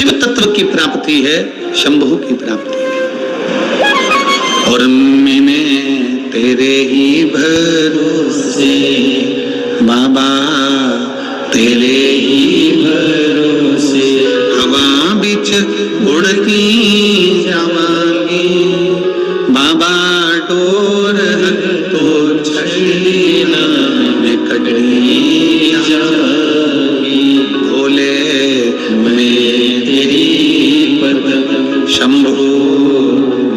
शिव तत्व की प्राप्ति है, शंभु की प्राप्ति है। और मैंने तेरे ही भरोसे बाबा, तेरे ही भरोसे हवा बिच उड़ती जावांगी बाबा, डोर तो छड़ी ना मैं कटड़ी जाऊंगी, भोले मैं तेरी पद, शंभु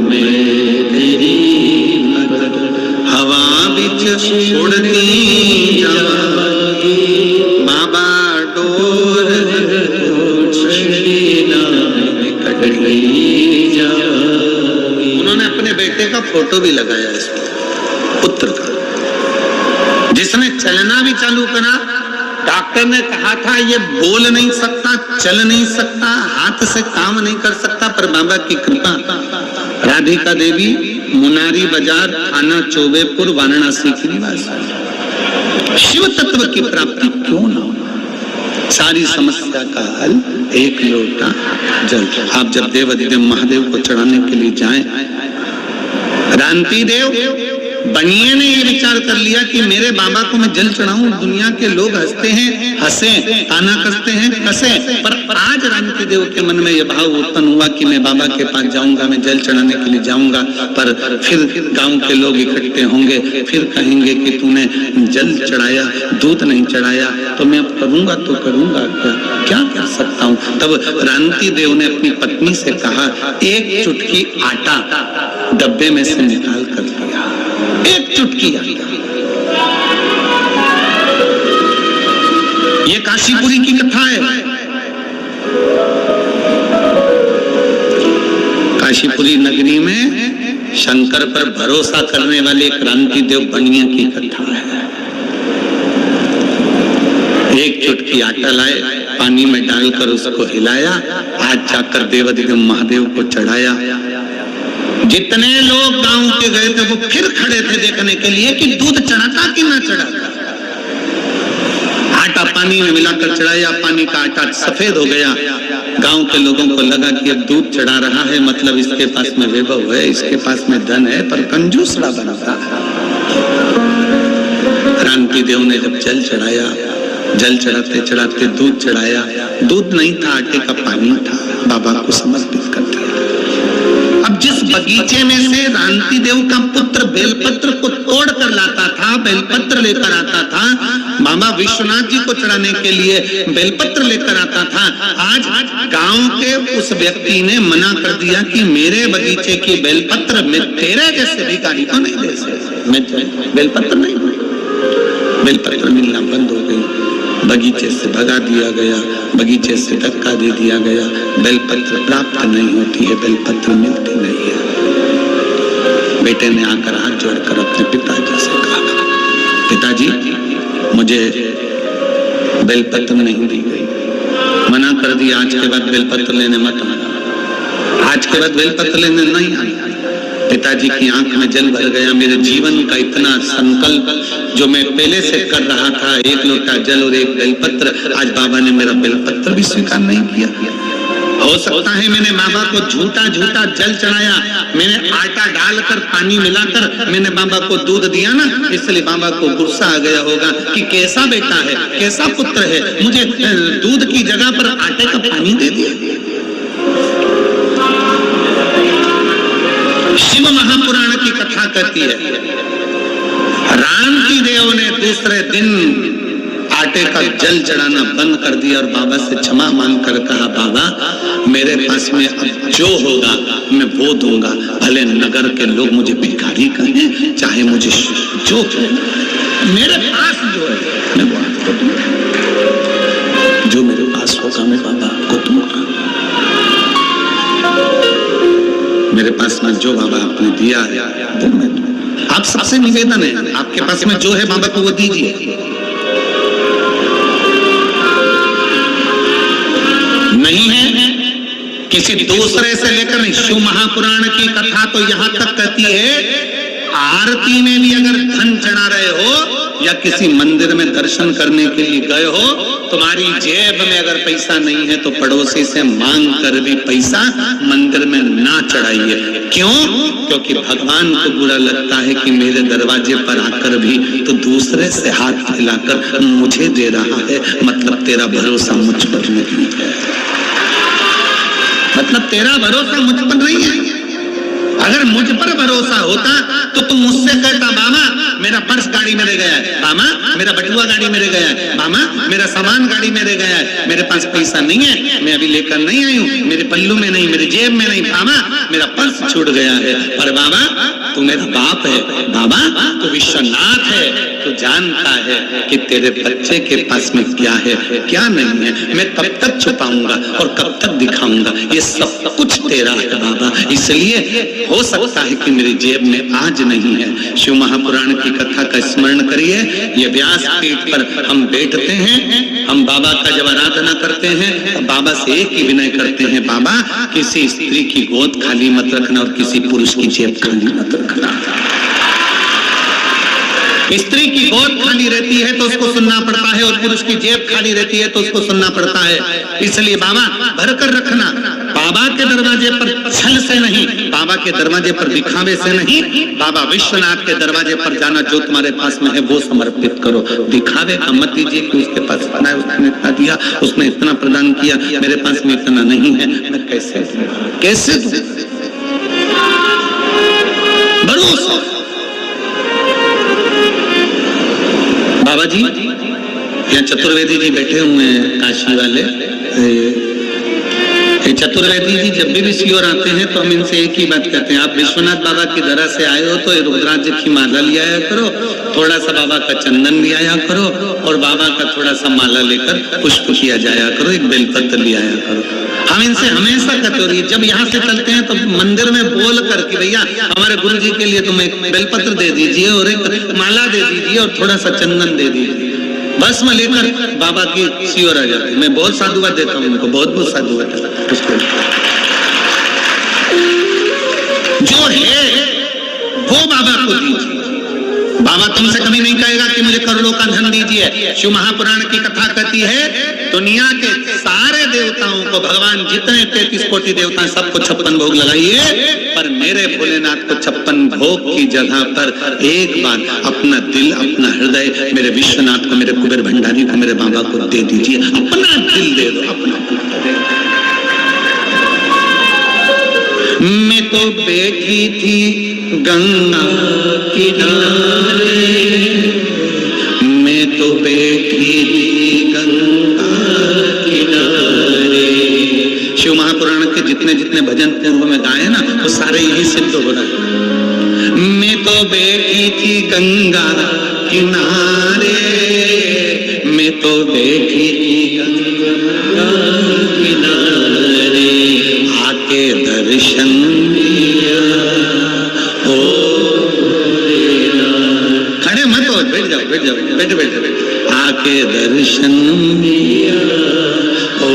मैं तेरी पद, हवा बिच उड़ती जावांगी बाबा, डोर तो छड़ी ना मैं कटड़ी जाऊंगी। उन्होंने अपने बेटे का फोटो भी लगाया इसमें, पुत्र का, जिसने चलना भी चालू करा। डॉक्टर ने कहा था ये बोल नहीं सकता, चल नहीं सकता, हाथ से काम नहीं कर सकता, पर बाबा की कृपा। राधिका देवी, मुनारी बाजार, थाना चौबेपुर, वाराणसी की निवासी। शिव तत्व की प्राप्ति क्यों ना हो? सारी समस्या का हल एक लोटा जल। आप जब देवाधिदेव महादेव को चढ़ाने के लिए जाएं, रांति देव बनिए ने ये विचार कर लिया कि मेरे बाबा को मैं जल चढ़ाऊं। दुनिया के लोग हंसते हैं, हंसे, ताना कसते हैं, कसे, पर आज रांति देव के मन में यह भाव उत्पन्न हुआ कि मैं बाबा के पास जाऊंगा, मैं जल चढ़ाने के लिए जाऊंगा। पर फिर गांव के लोग इकट्ठे होंगे, फिर कहेंगे कि तूने जल चढ़ाया, दूध नहीं चढ़ाया, तो मैं अब करूंगा तो करूंगा क्या कर सकता हूँ। तब रांति देव ने अपनी पत्नी से कहा, एक चुटकी आटा डब्बे में से निकाल कर दिया, एक चुटकी आटा। ये काशीपुरी की कथा है। काशीपुरी नगरी में शंकर पर भरोसा करने वाले क्रांति देव बनिया की कथा है। एक चुटकी आटा लाए, पानी में डालकर उसको हिलाया, आज जाकर देवाधिदेव महादेव को चढ़ाया। जितने लोग गांव के गए थे वो फिर खड़े थे देखने के लिए कि दूध चढ़ाता कि ना चढ़ाता। आटा पानी में मिलाकर चढ़ाया, पानी का आटा सफेद हो गया। गांव के लोगों को लगा कि अब दूध चढ़ा रहा है, मतलब इसके पास में वैभव है, इसके पास में धन है, पर कंजूसरा बनता है। क्रांति देव ने जब जल चढ़ाया, जल चढ़ाते चढ़ाते दूध चढ़ाया, दूध नहीं था, आटे का पानी था, बाबा को समर्पित कर दिया। अब जिस बगीचे में से रांति देव का पुत्र बेलपत्र को तोड़ कर लाता था, बेलपत्र लेकर आता था, बाबा विश्वनाथ जी को चढ़ाने के लिए बेलपत्र लेकर आता था, आज गांव के उस व्यक्ति ने मना कर दिया कि मेरे बगीचे की बेलपत्र मैं तेरे जैसे भिखारी को नहीं दे सकता, मैं बेलपत्र नहीं, बेलपत्र मिलना बंद हो गई। बगीचे से भगा दिया गया, बगीचे से धक्का दे दिया गया, बेलपत्र प्राप्त नहीं होती है, बेलपत्र मिलती नहीं है। बेटे ने आकर हाथ जोड़कर अपने पिताजी से कहा, पिताजी मुझे बेलपत्र नहीं दी गई, मना कर दिया, आज के बाद बेलपत्र लेने मत आना, आज के बाद बेलपत्र लेने नहीं आना। पिताजी की आंख में जल भर गया। मेरे जीवन का इतना संकल्प जो मैं पहले से कर रहा था, एक लोटा जल और एक बेलपत्र, आज बाबा ने मेरा बेलपत्र भी स्वीकार नहीं किया। हो सकता है मैंने बाबा को झूठा झूठा जल चढ़ाया, मैंने आटा डालकर पानी मिलाकर मैंने बाबा को दूध दिया ना, इसलिए बाबा को गुस्सा आ गया होगा कि कैसा बेटा है, कैसा पुत्र है, मुझे दूध की जगह पर आटे का पानी दे दिया। शिव महापुराण की कथा कहती है, रांति देव ने दूसरे दिन आटे का जल चढ़ाना बंद कर दिया और बाबा से क्षमा मांगकर कहा, बाबा मेरे पास में अब जो होगा मैं वो दूंगा, भले नगर के लोग मुझे भिखारी कहें, चाहे मुझे जो मेरे पास जो है मैं वो आपको दूंगा, जो मेरे पास होगा मैं बाबा आपको दूंगा। मेरे पास में जो बाबा आपने दिया है वो मैं दूंगा। आप सबसे निवेदन है, आपके पास में जो है बाबा को वो दीजिए। नहीं है किसी दूसरे से लेकर नहीं। शिव महापुराण की कथा तो यहां तक कहती है, आरती में भी अगर धन चढ़ा रहे हो या किसी मंदिर में दर्शन करने के लिए गए हो, तुम्हारी जेब में अगर पैसा नहीं है तो पड़ोसी से मांग कर भी पैसा मंदिर में ना चढ़ाइए। क्यों? क्योंकि भगवान को बुरा लगता है कि मेरे दरवाजे पर आकर भी तो दूसरे से हाथ फैलाकर मुझे दे रहा है, मतलब तेरा भरोसा मुझ पर नहीं है, मतलब तेरा भरोसा मुझ पर नहीं है। अगर मुझ पर भरोसा होता तो तुम मुझसे कहता, मामा मेरा पर्स गाड़ी में रह गया है, मामा मेरा बटुआ गाड़ी में रह गया है, मामा मेरा सामान गाड़ी में रह गया है, मेरे पास पैसा नहीं है, मैं अभी लेकर नहीं आई हूँ, मेरे पल्लू में नहीं, मेरी जेब में नहीं, मामा मेरा पर्स छूट गया है। पर बाबा तू मेरा बाप है, बाबा तू विश्वनाथ है, तू जानता है कि तेरे बच्चे के पास में क्या है क्या नहीं है, मैं कब तक छुपाऊंगा और कब तक दिखाऊंगा, ये सब कुछ तेरा है बाबा। इसलिए हो सकता है कि मेरी जेब में आज नहीं है। शिव महापुराण की कथा का स्मरण करिए। ये व्यास पीठ पर हम बैठते हैं, हम बाबा का जब आराधना करते हैं तो बाबा से एक ही विनय करते हैं, बाबा किसी स्त्री की गोद खाली मत रखना और किसी पुरुष की जेब खाली मत रखना। स्त्री की गोद खाली रहती है तो उसको सुनना पड़ता है और पुरुष की जेब खाली रहती है तो उसको सुनना पड़ता है। इसलिए बाबा भरकर रखना, बाबा के दरवाजे पर छल से नहीं, बाबा के दरवाजे पर दिखावे से नहीं, बाबा विश्वनाथ के दरवाजे पर जाना, जो तुम्हारे पास में है वो समर्पित करो। दिखावे का मत दीजिए कि उसके पास इतना है, उसने इतना दिया, उसने इतना प्रदान किया, मेरे पास में इतना नहीं है, मैं कैसे भरोसा। बाबा जी यहाँ चतुर्वेदी जी बैठे हुए हैं, काशी वाले। चतुर्वेदी जी जब भी शिविर आते हैं तो हम इनसे एक ही बात कहते हैं, आप विश्वनाथ बाबा की दरगाह से आए हो तो रुद्राक्ष की माला ले आया करो, थोड़ा सा बाबा का चंदन ले आया करो और बाबा का थोड़ा सा माला लेकर पुष्प किया जाया करो, एक बेलपत्र ले आया करो। हम इनसे हमेशा कहते हो, जब यहाँ से चलते हैं तो मंदिर में बोल कर कि भैया हमारे गुरु जी के लिए तुम एक बेलपत्र दे दीजिए और एक माला दे दीजिए और थोड़ा सा चंदन दे दीजिए, बस में लेकर बाबा की शिविर आ जाती। मैं बहुत साधुवाद देता हूँ उनको, बहुत बहुत साधुवाद उसको। जो है वो बाबा को दीजिए। बाबा तुमसे कभी नहीं कहेगा कि मुझे करोड़ों का धन दीजिए। शिव महापुराण की कथा कहती है दुनिया के सारे देवताओं को, भगवान जितने 33 कोटि देवता हैं सबको 56 भोग लगाइए, पर मेरे भोलेनाथ को 56 भोग की जगह पर एक बार अपना दिल, अपना हृदय मेरे विश्वनाथ को, मेरे कुबेर भंडारी को, मेरे बाबा को दे दीजिए। अपना दिल दे दो, अपना। मैं तो बैठी थी गंगा किनारे, मैं तो बैठी थी गंगा किनारे। शिव महापुराण के जितने जितने भजन पूर्व में गाए ना वो सारे यही सिद्ध हो रहा है। मैं तो बैठी थी गंगा किनारे, मैं तो बैठी थी गंगा किनारे, आके दर्शन दिया ओ भोलेनाथ। खड़े मत हो, बैठ जाओ, बैठ जाओ, बैठ बैठ बैठ। आके दर्शन दिया ओ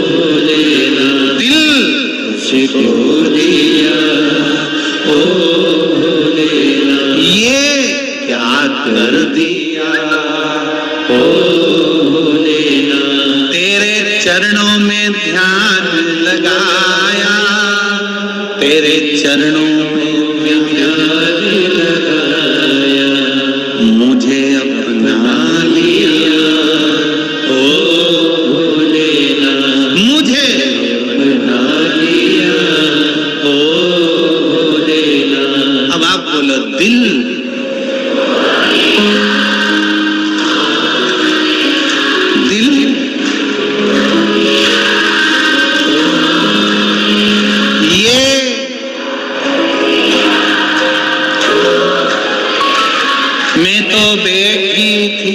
भोलेनाथ, दिल से को दिया ओ भोलेनाथ, ये क्या कर दिया ओ भोलेनाथ। तेरे चरणों में ध्यान लगाया, तेरे चरणों में ध्यान लगाया, मुझे अपना लिया ओ भोलेनाथ, मुझे अपना लिया ओ भोलेनाथ। अब आप बोलो दिल, मैं तो बैठी थी,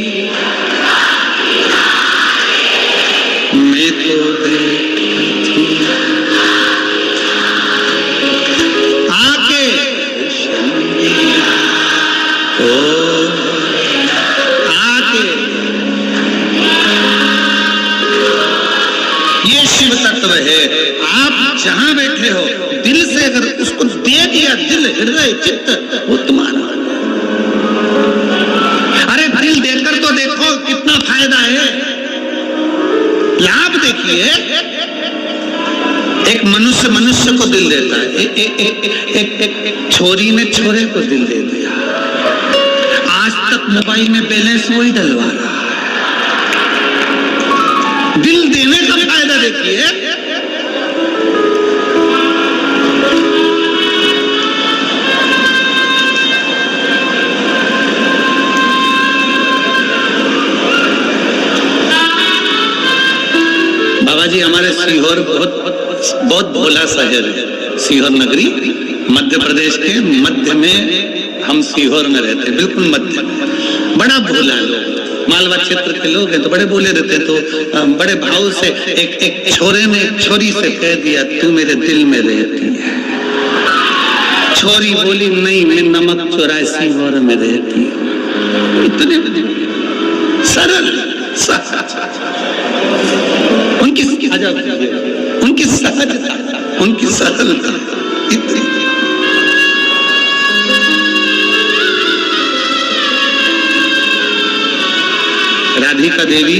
मैं तो बैठी थी, आके ओ आके। ये शिव तत्व है। आप जहां बैठे हो दिल से अगर उसको दे दिया, दिल, हृदय, चित्त, वो तुम्हारा। अरे देखिए, एक मनुष्य मनुष्य को दिल देता है, एक छोरी ने छोरे को दिल दे दिया। आज तक मोबाइल में बैलेंस वही डलवा रहा है। दिल देने का फायदा देखिए। बाबा जी, हमारे सीहोर बहुत भोला शहर है, सीहोर नगरी, मध्य प्रदेश के मध्य में हम सीहोर में रहते हैं, बिल्कुल मध्य में। बड़ा भोला लोग, मालवा क्षेत्र के लोग हैं तो बड़े भोले रहते हैं। तो बड़े भाव से एक छोरे ने छोरी से कह दिया, तू मेरे दिल में रहती है। छोरी बोली, नहीं, मैं नमक चुराए सीहोर में रहती हूँ। इतने सरल, उनकी उनकी सहजता, उनकी सरलता इतनी। राधिका देवी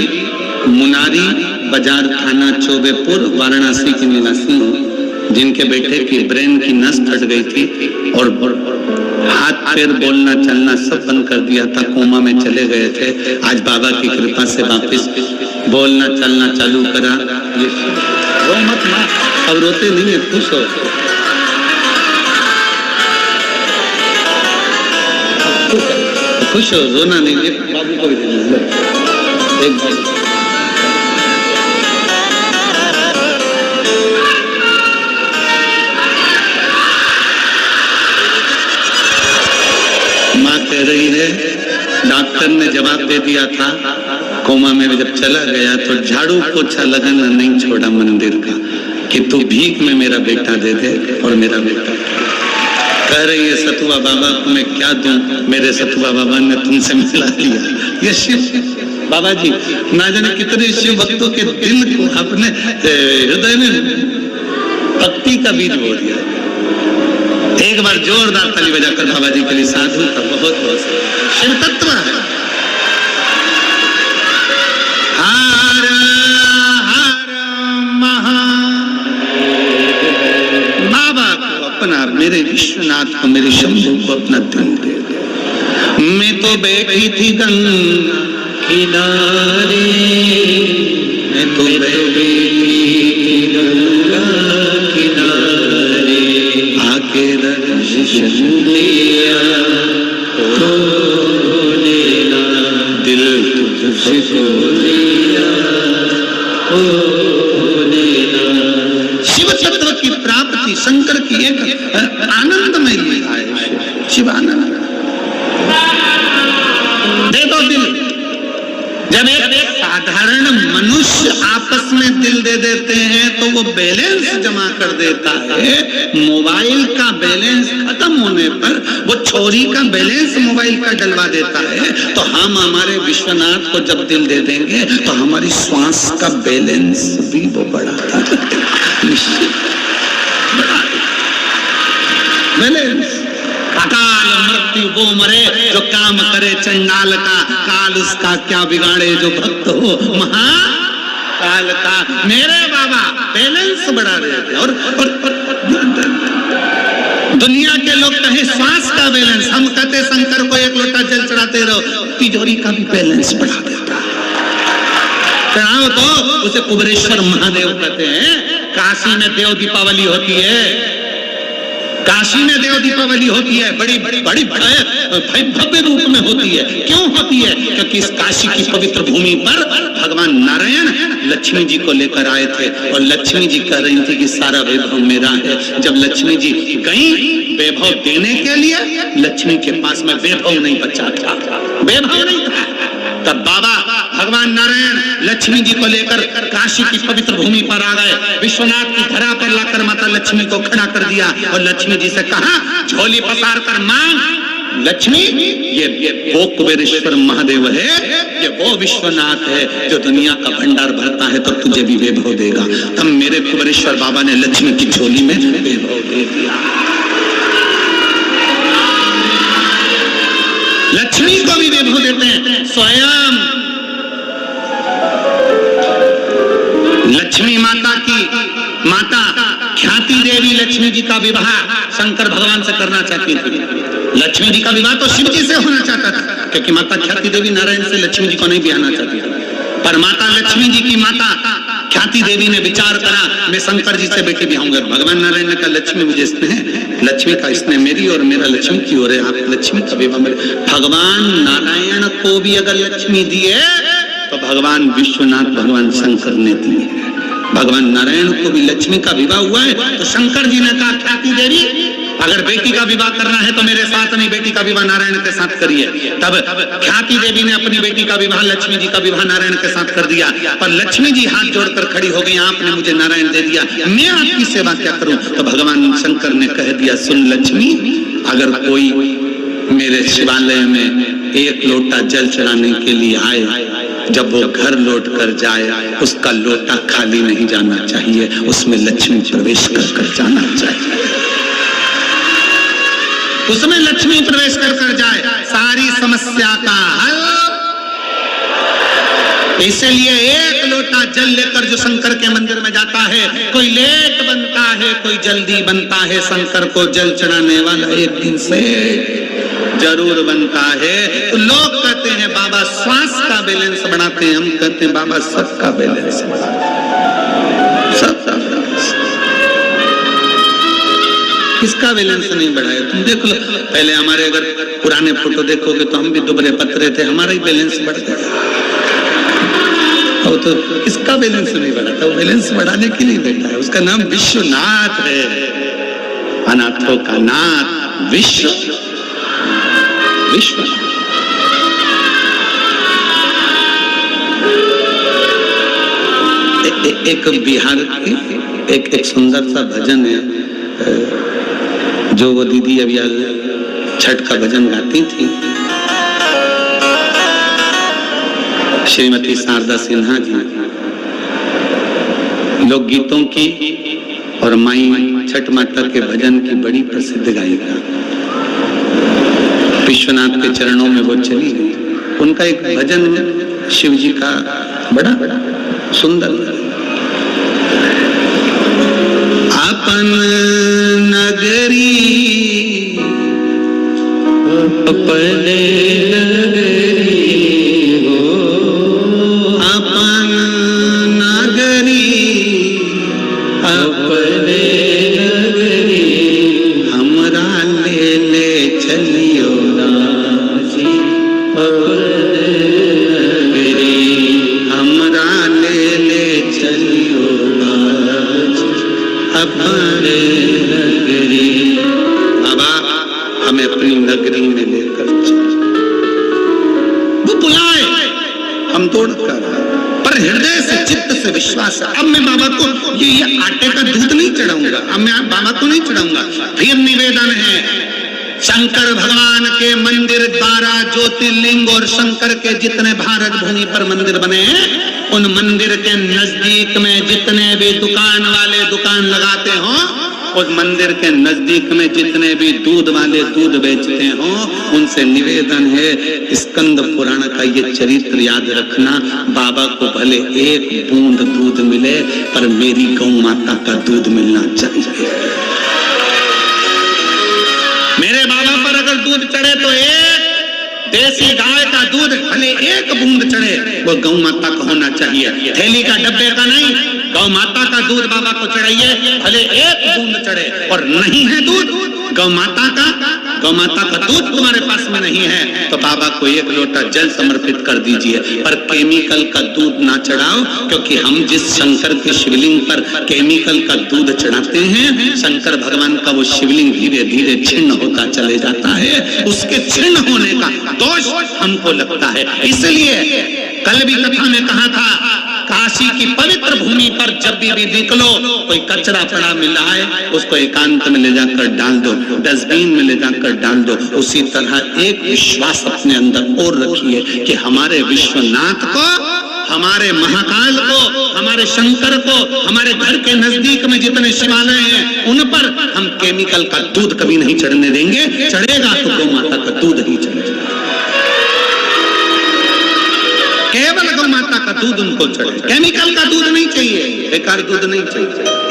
मुनारी बाजार थाना चौबेपुर वाराणसी की निवासी हूँ, जिनके बेटे की ब्रेन की नस फट गई थी और हाथ पैर बोलना चलना सब बंद कर दिया था, कोमा में चले गए थे। आज बाबा की कृपा से वापस बोलना चलना चालू करा। रो मत माँ, अब रोते नहीं है, खुश हो, खुश हो, रोना नहीं है। बाबू को भी एक बार माँ कह रही है, डॉक्टर ने जवाब दे दिया था, कोमा में जब चला गया तो झाड़ू पोछा लगाना नहीं छोड़ा मंदिर का, कि तू भीख में मेरा बेटा दे दे। और मेरा बेटा कह रही है, सतुआ बाबा को मैं क्या दूं, मेरे सतुआ बाबा ने तुमसे मिला दिया। ये शिव बाबा जी ना जाने कितने शिव भक्तों के दिल को अपने हृदय में भक्ति का बीज बो दिया। एक बार जोरदार ताली बजाकर बाबा जी के लिए साधु का बहुत बहुत शिव तत्व है। हर हर महा, बाबा को अपना, मेरे विश्वनाथ को, मेरे शंभू को अपना दिल दे दे। मैं तो बैठी थी गंगा किनारे, मैं तो बैठी थी गंगा किनारे, आके दर्शन दिया तो लेना, दिल तुझसे लिया ओ लेना। शिव तत्व की प्राप्ति शंकर की एक आनंदमय लीला है। शिव आनंद दे दो दिल। जब एक साधारण मनुष्य आपस में दिल दे देते हैं तो वो बैलेंस जमा कर देता है। मोबाइल का बैलेंस खत्म होने पर वो छोरी का बैलेंस मोबाइल का डलवा देता है। तो हम हमारे विश्वनाथ को जब दिल दे देंगे तो हमारी श्वास का बैलेंस भी वो बढ़ाता है। बैलेंस। अकाल मृत्यु वो मरे जो काम करे चंडाल का, काल उसका क्या बिगाड़े जो भक्त हो महाकाल का। मेरे बाबा बैलेंस बढ़ा देते। और दुनिया के लोग कहे श्वास का बैलेंस, हम कहते शंकर को एक लोटा जल चढ़ाते रहो, तिजोरी का भी बैलेंस बढ़ा देता है। चढ़ाओ तो उसे कुबेरेश्वर महादेव कहते हैं। काशी में देव दीपावली होती है, काशी में देव दीपावली होती है, बड़ी बड़ी बड़ी भव्य रूप में होती है। क्यों होती है? क्योंकि इस काशी की पवित्र भूमि पर भगवान नारायण लक्ष्मी जी को लेकर आए थे और लक्ष्मी जी कह रही थी कि सारा वैभव मेरा है। जब लक्ष्मी जी गई वैभव देने के लिए, लक्ष्मी के पास में वैभव नहीं बचा था, वैभव नहीं था। तब बाबा भगवान नारायण लक्ष्मी जी को लेकर काशी की पवित्र भूमि पर आ गए। विश्वनाथ की धरा पर लाकर माता लक्ष्मी को खड़ा कर दिया और लक्ष्मी जी से कहा, झोली पसार कर मांग। लक्ष्मी, ये वो कुबेरेश्वर महादेव है, ये वो विश्वनाथ है जो दुनिया का भंडार भरता है, तो तुझे भी वैभव देगा। तब मेरे कुबेरेश्वर बाबा ने लक्ष्मी की झोली में वैभव दे दिया। लक्ष्मी को भी वैभव देते हैं। स्वयं लक्ष्मी जी का विवाह शंकर भगवान से करना चाहती थी। लक्ष्मी जी का विवाह तो शिव जी से होना चाहता था, क्योंकि माता ख्याति देवी नारायण से लक्ष्मी जी को नहीं ब्याहना चाहती थी। पर माता लक्ष्मी जी की माता ख्याति देवी ने विचार करा, मैं शंकर जी से बेटी ब्याहूंगा। भगवान नारायण ने कहा, लक्ष्मी मुझे स्नेह, लक्ष्मी का स्नेह मेरी और मेरा लक्ष्मी की ओर है, आप लक्ष्मी का विवाह मेरे। भगवान नारायण को भी अगर लक्ष्मी दिए तो भगवान विश्वनाथ भगवान शंकर ने दिए। भगवान नारायण को भी लक्ष्मी का विवाह हुआ है, तो शंकर जी ने कहा, ख्याति देवी अगर बेटी का विवाह करना है तो मेरे साथ नहीं, बेटी का विवाह नारायण के साथ करिए। तब ख्याति देवी ने अपनी बेटी का विवाह लक्ष्मी जी का विवाह नारायण के साथ कर दिया। पर लक्ष्मी जी हाथ जोड़कर खड़ी हो गई, आपने मुझे नारायण दे दिया, मैं आपकी सेवा क्या करूं? तो भगवान शंकर ने कह दिया, सुन लक्ष्मी, अगर कोई मेरे शिवालय में एक लोटा जल चढ़ाने के लिए आए, जब वो घर लौट कर जाए उसका लोटा खाली नहीं जाना चाहिए, उसमें लक्ष्मी प्रवेश कर जाना चाहिए, उसमें लक्ष्मी प्रवेश कर जाए, सारी समस्या का हल। इसलिए एक लोटा जल लेकर जो शंकर के मंदिर में जाता है, कोई लेट बनता है, कोई जल्दी बनता है, शंकर को जल चढ़ाने वाला एक दिन से जरूर बनता है। तो लोग कहते हैं बाबा श्वास का बैलेंस बढ़ाते हैं, हम कहते हैं बाबा सबका बैलेंस बढ़ाते हैं, सबका बैलेंस। किसका बैलेंस नहीं बढ़ाया? तुम देख लो, पहले हमारे अगर पुराने फोटो देखोगे तो हम भी दुबले पतले थे, हमारा ही बैलेंस बढ़ गया। और तो किसका बैलेंस नहीं बढ़ाता? वो बैलेंस बढ़ाने के लिए बैठा है, उसका नाम विश्वनाथ है, अनाथों का नाथ विश्व। एक बिहार की एक सुंदर सा भजन है, जो वो दीदी अभी आज छठ का भजन गाती थी, श्रीमती शारदा सिन्हा जी। लोकगीतों की और माई छठ माता के भजन की बड़ी प्रसिद्ध गायिका, विश्वनाथ के चरणों में वो चली गई। उनका एक भजन शिव जी का बड़ा सुंदर, अपन नगरी अपने नगरी हो, अपन नगरी अपने नगरी, हमरा ले ले चलियो नाजी अपने नगरी, हमरा ले ले चलियो नाजी अपने नगरी। बाबा हमें अपनी नगरी में लेकर चल। वो बुलाए, हम दौड़ कर, पर हृदय से चित्त से विश्वास है। अब मैं बाबा को ये आटे का दूध नहीं चढ़ाऊंगा, अब मैं बाबा को नहीं चढ़ाऊंगा। फिर निवेदन है, शंकर भगवान के मंदिर 12 ज्योतिर्लिंग और शंकर के जितने भारत भूमि पर मंदिर बने हैं, उन मंदिर के नजदीक में जितने भी दुकान वाले दुकान लगाते हो, उस मंदिर के नजदीक में जितने भी दूध वाले दूध बेचते हो, उनसे निवेदन है, स्कंद पुराण का ये चरित्र याद रखना। बाबा को भले एक बूंद दूध मिले, पर मेरी गौ माता का दूध मिलना चाहिए। मेरे बाबा पर अगर दूध चढ़े तो एक देसी गाय का दूध भले एक बूंद चढ़े, वो गौ माता का होना चाहिए, थैली का डब्बे का नहीं। गौ माता का दूध बाबा को चढ़ाइए, भले एक बूंद चढ़े। और नहीं है दूध गौ माता का दूध तुम्हारे पास में नहीं है, तो बाबा को एक लोटा जल समर्पित कर दीजिए, पर केमिकल का दूध ना चढ़ाओ, क्योंकि हम जिस शंकर के शिवलिंग पर केमिकल का दूध चढ़ाते हैं, शंकर भगवान का वो शिवलिंग धीरे धीरे छिन्न होता चले जाता है, उसके छिन्न होने का दोष हमको लगता है। इसलिए कल भी कथा में कहा था, काशी की पवित्र भूमि पर जब भी निकलो, कोई कचरा पड़ा मिला है, उसको एकांत में ले जाकर डाल दो, डस्टबिन में ले जाकर डाल दो। उसी तरह एक विश्वास अपने अंदर और रखिए कि हमारे विश्वनाथ को, हमारे महाकाल को, हमारे शंकर को, हमारे घर के नजदीक में जितने शिवालय हैं, उन पर हम केमिकल का दूध कभी नहीं चढ़ने देंगे। चढ़ेगा तो गौ माता का दूध ही चढ़ेगा, केवल गौ माता का दूध उनको चढ़े, केमिकल का दूध नहीं चाहिए, बेकार दूध नहीं चाहिए।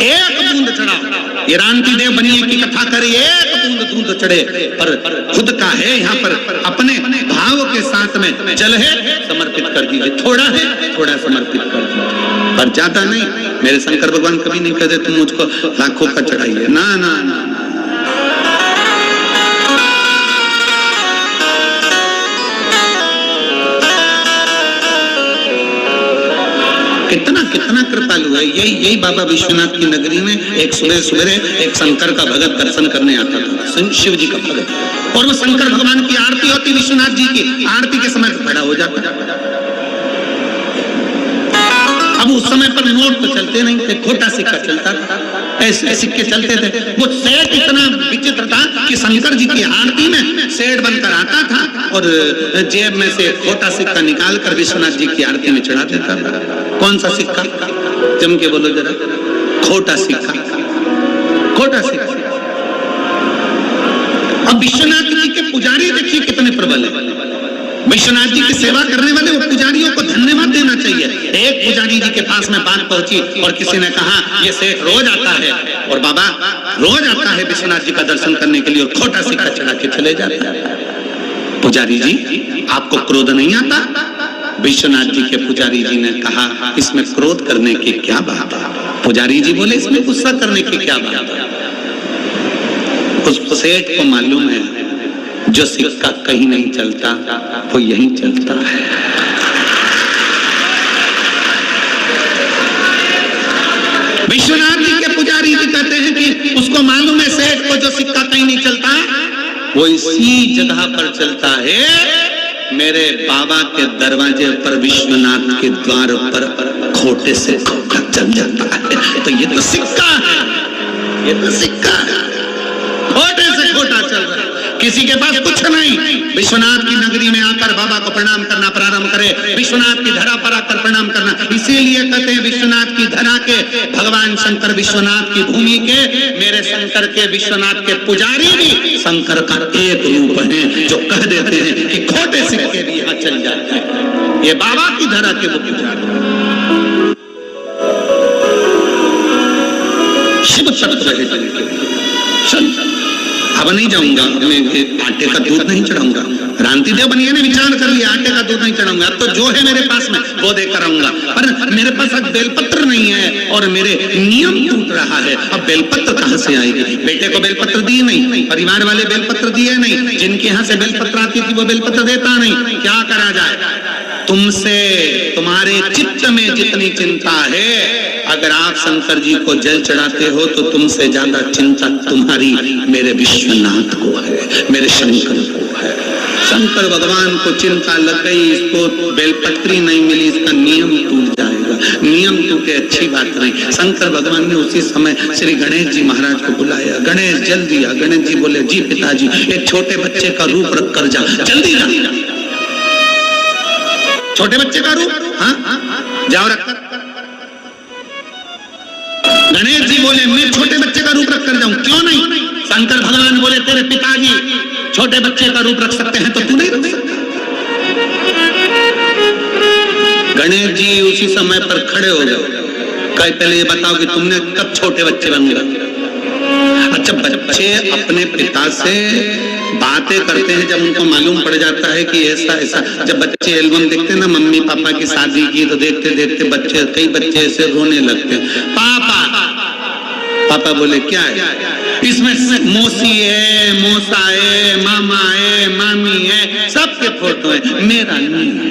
एक बूंद चढ़ाओ, ये रानती देव बनिए की कथा करे, एक बूंद दूध चढ़े, पर खुद का है यहाँ पर अपने भाव के साथ में जल है समर्पित कर दीजिए, थोड़ा है थोड़ा समर्पित कर दीजिए, पर ज्यादा नहीं। मेरे शंकर भगवान कभी नहीं कहते तुम मुझको लाखों का चढ़ाइए, ना ना ना। कितना कितना कृपालु है। यही बाबा विश्वनाथ की नगरी में एक सुबह एक शंकर का भगत दर्शन करने आता था, शिव जी का भगत, और वो शंकर भगवान की आरती होती, विश्वनाथ जी की आरती के समय खड़ा हो जाता। अब उस समय पर नोट तो चलते नहीं थे, खोटा सिक्का चलता था, ऐसे सिक्के चलते थे। वो सेठ इतना विचित्र था कि शंकर जी की आरती में सेठ बनकर आता था और जेब में से खोटा सिक्का निकाल कर विश्वनाथ जी की आरती में चढ़ा देता था। कौन सा सिक्का? जम के बोलो जरा। खोटा सिक्का, खोटा सिक्का। अब विश्वनाथ जी के पुजारी देखिए कितने प्रबल है। विश्वनाथ जी की सेवा करने वाले वो पुजारियों को धन्यवाद देना चाहिए। एक पुजारी जी के पास में बात पहुंची और किसी ने कहा ये सेठ रोज आता है और बाबा रोज आता है विश्वनाथ जी का दर्शन करने के लिए और खोटा सिक्का चढ़ा के चले जाते हैं। पुजारी जी आपको क्रोध नहीं आता? विश्वनाथ जी के पुजारी जी ने कहा इसमें क्रोध करने की क्या बात है? पुजारी जी बोले इसमें गुस्सा करने की क्या बात है? उस सेठ को मालूम है जो सिक्का कहीं नहीं चलता वो यहीं चलता है। विश्वनाथ जी के पुजारी जी कहते हैं कि उसको मालूम है सेठ को जो सिक्का कहीं नहीं चलता वो इसी जगह पर चलता है, मेरे बाबा के दरवाजे पर विश्वनाथ के द्वार पर खोटे से खोटा चल जाता है। तो ये तो सिक्का है, ये तो सिक्का है, खोटे से खोटा चल रहा है। किसी के पास कुछ नहीं, विश्वनाथ की नगरी में आकर बाबा को प्रणाम करना प्रारंभ करे, विश्वनाथ की धरा पर आकर प्रणाम करना। इसीलिए कहते हैं विश्वनाथ की धरा के भगवान शंकर, विश्वनाथ की भूमि के मेरे शंकर के विश्वनाथ के पुजारी भी शंकर का एक रूप है, जो कह देते हैं कि खोटे सिक्के भी यहाँ चल जाते हैं। ये बाबा की धरा के वो पुजारी शिव शब्द रहे। अब नहीं जाऊंगा, मैं आटे का दूध नहीं चढ़ाऊंगा। रानती देव बनिए ने विचार कर लिया आटे का दूध नहीं चढ़ाऊंगा, अब तो जो है मेरे पास में वो देकर आऊंगा। पर मेरे पास अब बेलपत्र नहीं है और मेरे नियम टूट रहा है। अब बेलपत्र कहां से आएगी? बेटे को बेलपत्र दिए नहीं, परिवार वाले बेलपत्र दिए नहीं, जिनके यहाँ से बेलपत्र आती थी वो बेलपत्र देता नहीं। क्या करा जाए? तुमसे तुम्हारे चित्त में जितनी चिंता है, अगर आप शंकर जी को जल चढ़ाते हो तो तुमसे ज्यादा चिंता तुम्हारी मेरे विश्वनाथ को है, मेरे शंकर को है। शंकर भगवान को चिंता लग गई, इसको बेलपत्री नहीं मिली, इसका नियम टूट जाएगा। नियम टूटे अच्छी बात नहीं। शंकर भगवान ने उसी समय श्री गणेश जी महाराज को बुलाया, गणेश जल दिया। गणेश जी बोले जी पिताजी एक छोटे बच्चे का रूप रख कर जा, जल्दी जा। छोटे बच्चे का रूप? हाँ जाओ रख कर। गणेश जी बोले मैं छोटे बच्चे का रूप रख कर जाऊं, क्यों नहीं? शंकर भगवान बोले तेरे पिताजी छोटे बच्चे का रूप रख सकते हैं तो तू नहीं रख सकता। गणेश जी उसी समय पर खड़े हो गए, कहे पहले ये बताओ कि तुमने कब छोटे बच्चे बन गए? अच्छा, बच्चे अपने पिता से बातें करते हैं जब उनको मालूम पड़ जाता है कि ऐसा ऐसा। जब बच्चे एल्बम देखते हैं ना मम्मी पापा की शादी की, तो देखते देखते बच्चे, कई बच्चे ऐसे रोने लगते हैं। पापा पापा बोले क्या है? इसमें मौसी है, मौसा है, मामा है, मामी है, सबके फोटो है, मेरा नहीं है।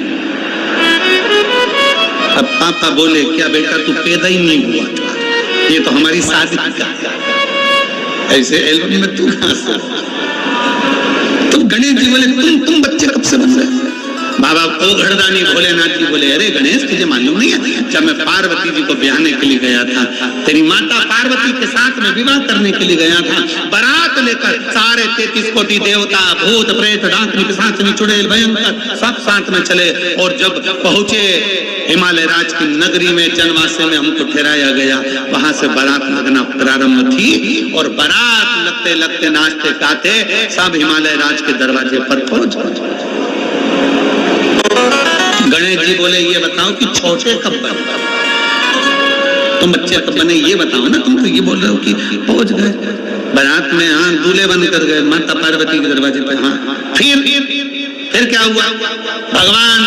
अब पापा बोले क्या बेटा तू पैदा ही नहीं हुआ था, ये तो हमारी शादी का ऐसे एल्बम में तू कहां से? तो गणेश जी बोले तुम बच्चे कब से बन रहे? बाबा ओ घड़दानी भोलेनाथ जी बोले अरे गणेश तुझे मालूम नहीं है, जब मैं पार्वती जी को ब्याहने के लिए गया था, तेरी माता पार्वती के साथ में विवाह करने के लिए गया था, बारात लेकर सारे 33 कोटि देवता, भूत प्रेत, डाकनी, पिशाचनी, चुड़ैल, भयंकर सब साथ में चले। और जब पहुंचे हिमालय राज की नगरी में, जनवासे में हमको ठहराया गया, वहां से बारात लगना प्रारंभ थी और बारात लगते लगते नाचते गाते सब हिमालय राज के दरवाजे पर पहुंच गए। गणेश जी बोले ये बताओ कि छोटे कब बने? तुम बच्चे कब बने ये बताओ ना। तुम तो ये बोल रहे हो कि पहुंच गए बारात में, हाँ दूल्हे बन कर गए माता पार्वती के दरवाजे पे। हाँ फिर क्या हुआ? भगवान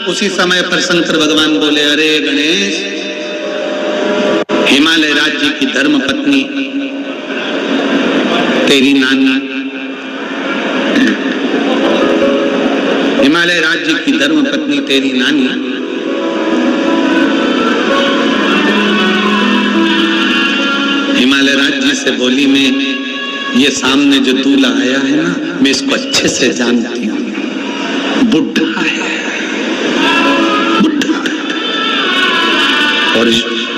उसी समय पर शंकर भगवान बोले, अरे गणेश, हिमालय राज्य की धर्म पत्नी तेरी नानी, हिमालय राज्य की धर्म पत्नी तेरी नानी हिमालय राज्य से बोली, में ये सामने जो दूल्हा आया है ना, मैं इसको अच्छे से जानती हूँ, बुढ़ा है, बुढ़ा है। और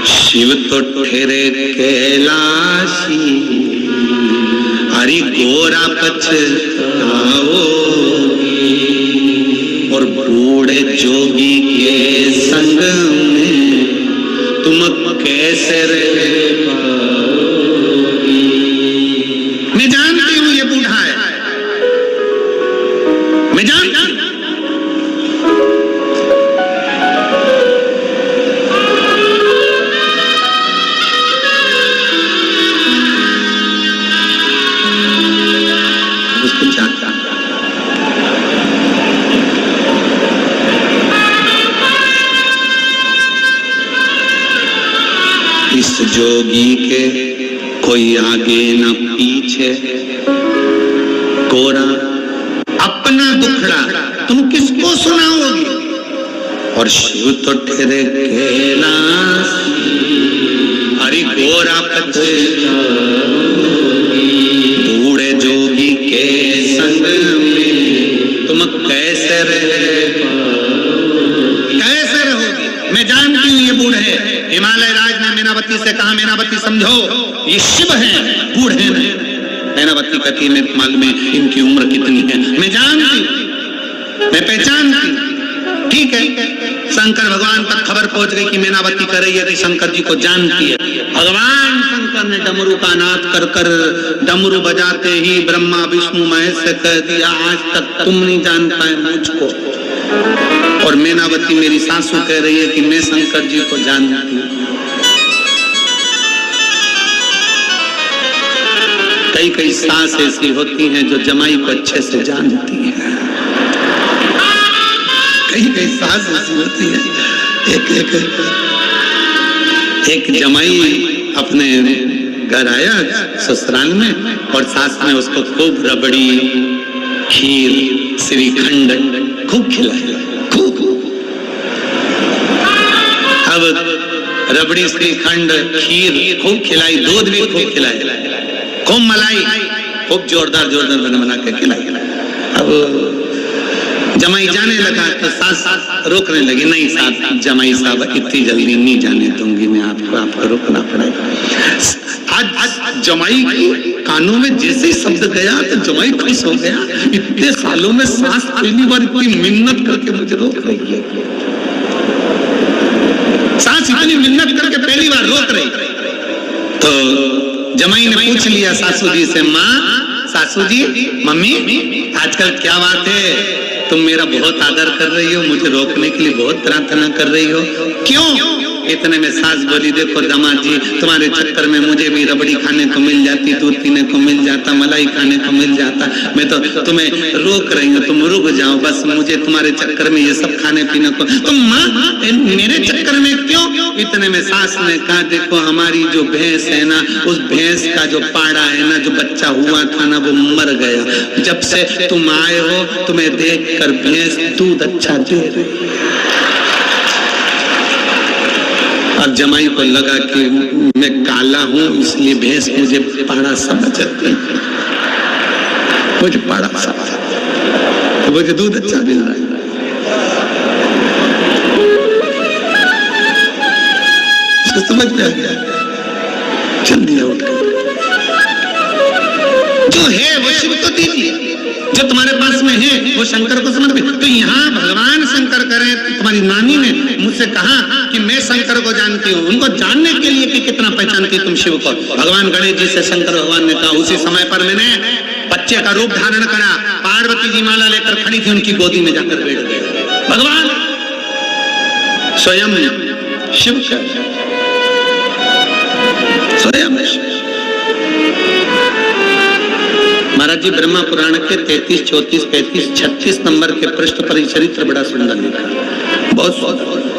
शिव तो ठहरे कैलाशी, हरि गोरा पछताओ, और बूढ़े जोगी के संग में तुम कैसे रह पाओगी। मैं जानती हूं ये बूढ़ा है, मैं जानती हूं। उसको जानता इस जोगी के कोई आगे न पीछे, कोरा अपना दुखड़ा तुम किसको सुनाओगी। और शिव तो ठहरे कैलाशी, हरि गोरा पछताओगी, बूढ़े जोगी के संग में तुम कैसे रहोगी। मैं जानती हूँ ये बूढ़े है। हिमालय राज ने मीनावती से कहा, मीनावती समझो ये शिव हैं, बूढ़े नहीं। मीनावती कहती है मेरे मालूम है इनकी उम्र कितनी है, मैं जानती हूँ, मैं पहचानती हूँ। ठीक है, शंकर भगवान तक खबर पहुंच गई कि मीनावती कह रही है कि शंकर जी को जानती है। भगवान शंकर ने डमरू का नाद कर कर, डमरू बजाते ही ब्रह्मा विष्णु महेश से कह दिया, आज तक तुम नहीं जान पाए मुझको। और मीनावती मेरी सासू कह रही है कि मैं शंकर जी को जानती हूँ। कई सास ऐसी होती हैं जो जमाई को अच्छे से जानती हैं। कई सास ऐसी होती है। एक जमाई अपने घर आया ससुराल में, और सास ने उसको खूब रबड़ी, खीर, श्रीखंड खूब खिलाया, खूब। अब रबड़ी, श्रीखंड, खीर खूब खिलाई, दूध भी खूब खिलाया, खूब मलाई, खूब जोरदार बना के खिलाई। अब जमाई जाने लगा तो सास रोकने लगी, नहीं सास जमाई साहब इतनी जल्दी नहीं जाने दूंगी मैं आपको रोकना पड़ेगा। आज जमाई कानों में जैसे ही शब्द गया तो जमाई खुश हो गया। इतने सालों में सास पहली बार इतनी मिन्नत करके मुझे रोक रही है। सास इतनी मिन्नत करके पहली बार रोक रही। तो जमाई ने पूछ लिया सासू जी से, माँ, सासू जी, मम्मी, आजकल क्या बात है, तुम मेरा बहुत आदर कर रही हो, मुझे रोकने के लिए बहुत प्रार्थना कर रही हो, क्यों? इतने में सास बोली, देखो दामाद जी, तुम्हारे चक्कर में मुझे भी रबड़ी खाने को मिल जाती, दूध पीने को मिल जाता, मलाई खाने को मिल जाता, मैं तो तुम्हें रोक रही हूँ, तुम रुक जाओ बस, मुझे तुम्हारे चक्कर में ये सब खाने पीने को। तुम माँ मेरे चक्कर में क्यों? इतने में सास ने कहा, देखो हमारी जो भैंस है ना, उस भैंस का जो पाड़ा है ना, जो बच्चा हुआ था ना, वो मर गया। जब से तुम आए हो तुम्हें देख कर भैंस दूध अच्छा दे रही। अब जमाई को लगा कि मैं काला हूं इसलिए भैंस मुझे पाड़ा समझती है, मुझे पाड़ा समझती, तो मुझे दूध अच्छा मिल रहा है। उसको समझ में आ गया, चल दिया उठकर, जो है वो शिव को दीजिए, जो तुम्हारे पास में है वो शंकर को समर्पित। तो यहाँ भगवान शंकर करें, तुम्हारी नानी ने मुझसे कहा कि मैं शंकर को जानती हूँ, उनको जानने के लिए कि कितना पहचानती तुम शिव को। भगवान गणेश जी से शंकर भगवान ने कहा, उसी समय पर मैंने बच्चे का रूप धारण करा, पार्वती जी माला लेकर खड़ी थी, उनकी गोदी में जाकर बैठ गए। भगवान स्वयं शिव स्वयं। महाराज जी ब्रह्मा पुराण के 33, 34, 35, 36 नंबर के पृष्ठ पर ही चरित्र बड़ा सुंदर लिखा, बहुत सुंदर।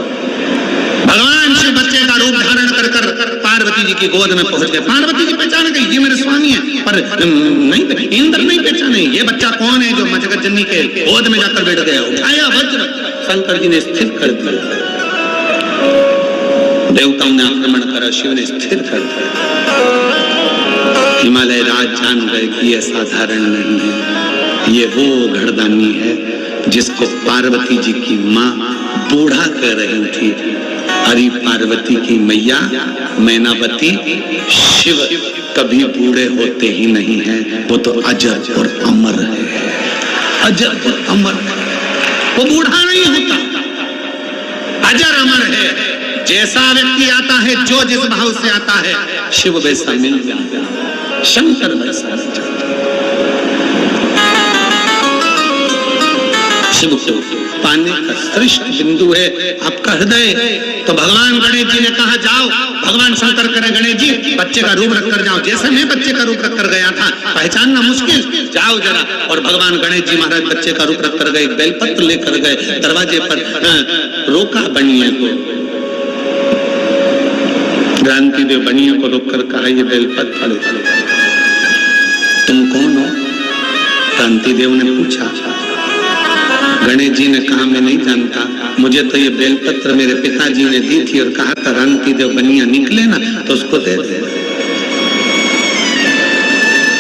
भगवान शिव बच्चे का रूप धारण कर कर पार्वती जी की गोद में पहुंच गए। पार्वती जी पहचान गई ये मेरे स्वामी है, पर नहीं, इंद्र नहीं पहचाने ये बच्चा कौन है जो मजगत जननी के गोद में जाकर बैठ गया। उठाया वज्र, शंकर जी ने स्थिर कर दिया। देवताओं ने आक्रमण करा, शिव ने स्थिर कर दिया। हिमालय राज जान गए कि यह साधारण नहीं है, ये वो घरदानी है जिसको पार्वती जी की माँ बूढ़ा कह रही थी। अरे पार्वती की मैया मैनावती, शिव कभी बूढ़े होते ही नहीं है, वो तो अजर और अमर है, अजर और अमर, वो बूढ़ा नहीं होता, अजर अमर है। जैसा व्यक्ति आता है, जो जिस भाव से आता है, शिव वैसा मिल जाता है, शंकर वैसा मिल जाता है। शिव को पाने का श्रेष्ठ बिंदु है आपका हृदय। तो भगवान गणेश जी ने कहा जाओ, भगवान शंकर करें गणेश जी बच्चे का रूप रख कर जाओ, जैसे मैं बच्चे का रूप रख कर गया था, पहचानना मुश्किल, जाओ जरा। और भगवान गणेश जी महाराज बच्चे का रूप रख कर गए, बेलपत्र लेकर गए, दरवाजे पर रोका बनिए को, क्रांति देव बनिए को रोक कर कहा ये बेलपत्र तुम कौन हो? क्रांति देव ने पूछा। गणेश जी ने कहा मैं नहीं जानता, मुझे तो ये बेलपत्र मेरे पिताजी ने दी थी और कहा था क्रांति देव बनिया निकले ना तो उसको दे दे।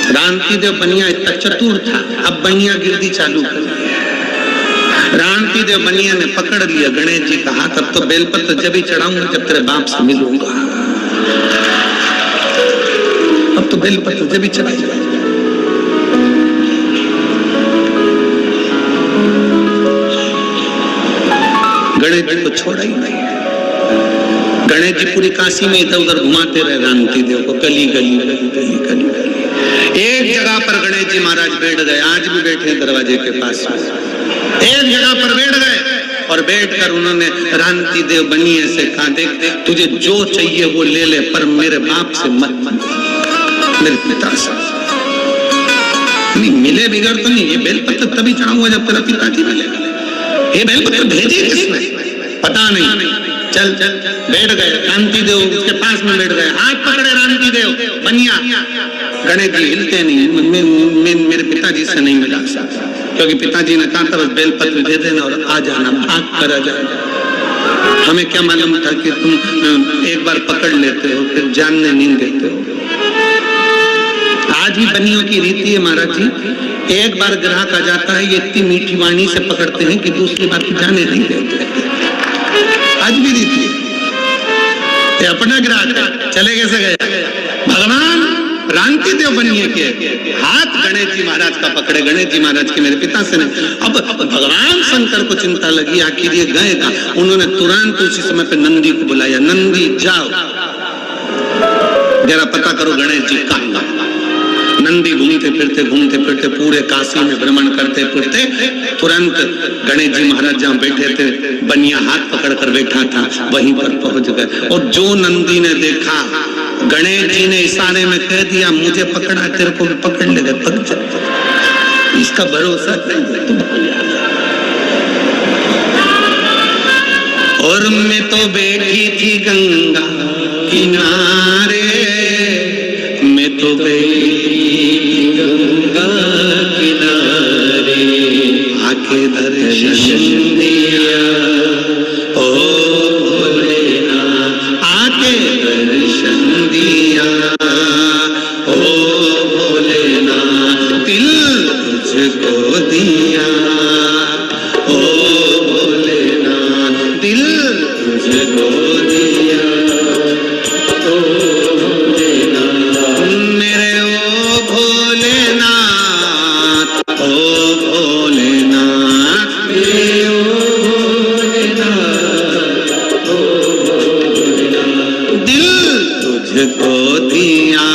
क्रांति देव बनिया इतना चतुर था, अब बनिया गिरदी चालू कर दी। क्रांति देव बनिया ने पकड़ लिया गणेश जी का हाथ, अब तो बेलपत्र जब ही चढ़ाऊंगा जब तेरे बाप से मिलूंगा, अब तो बेलपत्र जब ही चढ़ाऊंगा। गणेश जी को छोड़ा ही नहीं। गणेश जी पूरी काशी में इधर उधर घुमाते रहे क्रांति देव को, गली गली गली गली गली गली। एक जगह पर गणेश जी महाराज बैठ गए, आज भी बैठे दरवाजे के पास, एक जगह पर बैठ गए और बैठकर उन्होंने क्रांति देव बनिए से कहा देख तुझे जो चाहिए वो ले ले, पर मेरे बाप से मत, मेरे पिता से नहीं मिले बिगड़ तो नहीं। ये बेलपत्र तभी चढ़ाऊंगा जब तेरा पिताजी मिलेगा। ये बेलपत्र भेजे किसने पता नहीं। चल चल बैठ गए, क्रांति देव उसके पास में बैठ गए, हाथ पकड़े क्रांति देव बनिया। गणेश जी हिलते नहीं, मेरे पिताजी से नहीं मिला सकता, क्योंकि पिताजी ने कहा था बस बेलपत्र दे देना और आ जाना, भाग कर आ जाना। हमें क्या मालूम था कि तुम एक बार पकड़ लेते हो फिर जानने नहीं देते हो। आज भी बनियों की रीति है महाराज जी, एक बार ग्राहक आ जाता है ये इतनी मीठी वाणी से पकड़ते हैं कि दूसरी बात जाने नहीं देते। आज भी रीति है, ये अपना ग्राहक है, चले कैसे गए। भगवान क्रांति देव बनिए के हाथ गणेश जी महाराज का पकड़े, गणेश जी महाराज के मेरे पिता से नहीं। अब भगवान शंकर को चिंता लगी आखिर ये गएगा। उन्होंने तुरंत उसी समय पे नंदी को बुलाया, नंदी जाओ जरा पता करो गणेश जी कहाँ। नंदी घूमते फिरते पूरे काशी में भ्रमण करते फिरते तुरंत गणेश जी महाराज जहाँ बैठे थे बनिया हाथ पकड़ कर बैठा था वहीं पर पहुंच गए। और जो नंदी ने देखा गणेश जी ने इशारे में कह दिया मुझे पकड़ा, तेरे को भी पकड़ लेगा, पक जा, इसका भरोसा नहीं। और मैं तो बैठी थी गंगा किनारे, मैं तो गंगा किनारे आके दर्शन दिया, ओ भोलेनाथ आके दर्शन दिया, ओ भोलेनाथ दिल तुझको दिया, ओ भोलेनाथ दिल तुझको दिया, ओ दिल तुझको दिया।